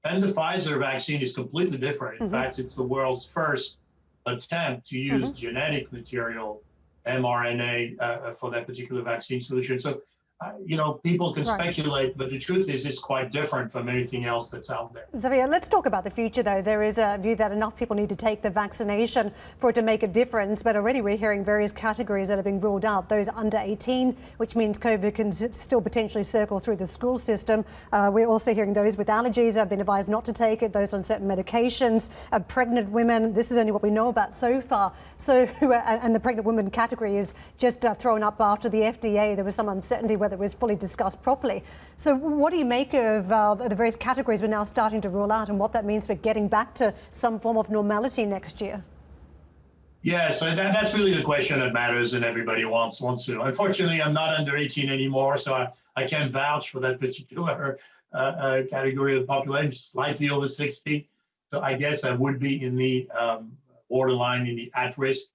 And the Pfizer vaccine is completely different. In fact, it's the world's first attempt to use genetic material, mRNA, for that particular vaccine solution. So, people can speculate, but the truth is it's quite different from anything else that's out there. Xavier, let's talk about the future, though. There is a view that enough people need to take the vaccination for it to make a difference. But already we're hearing various categories that are being ruled out. Those under 18, which means COVID can still potentially circle through the school system. We're also hearing those with allergies have been advised not to take it, those on certain medications, pregnant women. This is only what we know about so far. So, and the pregnant women category is just thrown up after the FDA. There was some uncertainty whether it was fully discussed properly. So what do you make of the various categories we're now starting to rule out and what that means for getting back to some form of normality next year? Yeah, so that's really the question that matters and everybody wants to. Unfortunately, I'm not under 18 anymore, so I can't vouch for that particular category of the population, slightly over 60. So I guess I would be in the borderline, in the at-risk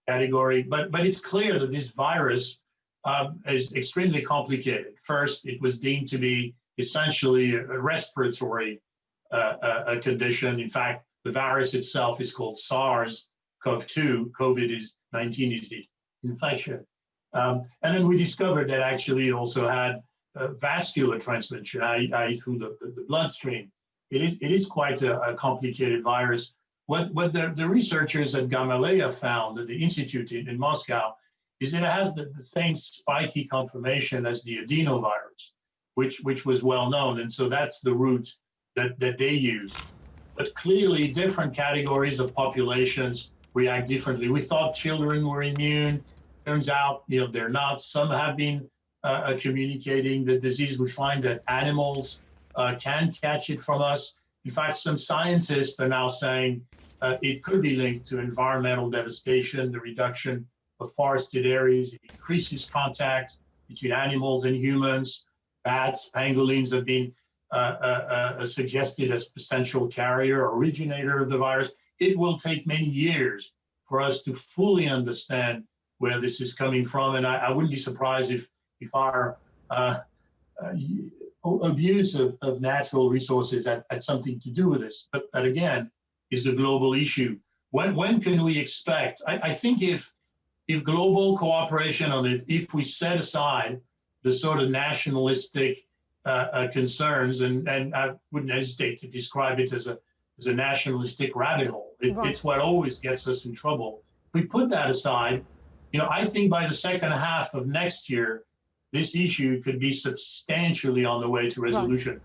category. But it's clear that this virus is extremely complicated. First, it was deemed to be essentially a respiratory condition. In fact, the virus itself is called SARS-CoV-2. COVID-19 is the infection. And then we discovered that actually it also had vascular transmission, i.e. through the bloodstream. It is quite a complicated virus. What the researchers at Gamaleya found at the institute in Moscow is that it has the same spiky conformation as the adenovirus, which was well known. And so that's the route that they use. But clearly different categories of populations react differently. We thought children were immune. Turns out, they're not. Some have been communicating the disease. We find that animals can catch it from us. In fact, some scientists are now saying it could be linked to environmental devastation, the reduction of forested areas. It increases contact between animals and humans. Bats, pangolins have been suggested as potential carrier, originator of the virus. It will take many years for us to fully understand where this is coming from. And I wouldn't be surprised if our abuse of natural resources had something to do with this. But that, again, is a global issue. When can we expect? I think if global cooperation on it, if we set aside the sort of nationalistic concerns, and I wouldn't hesitate to describe it as a nationalistic rabbit hole. It's what always gets us in trouble. If we put that aside, I think by the second half of next year, this issue could be substantially on the way to resolution.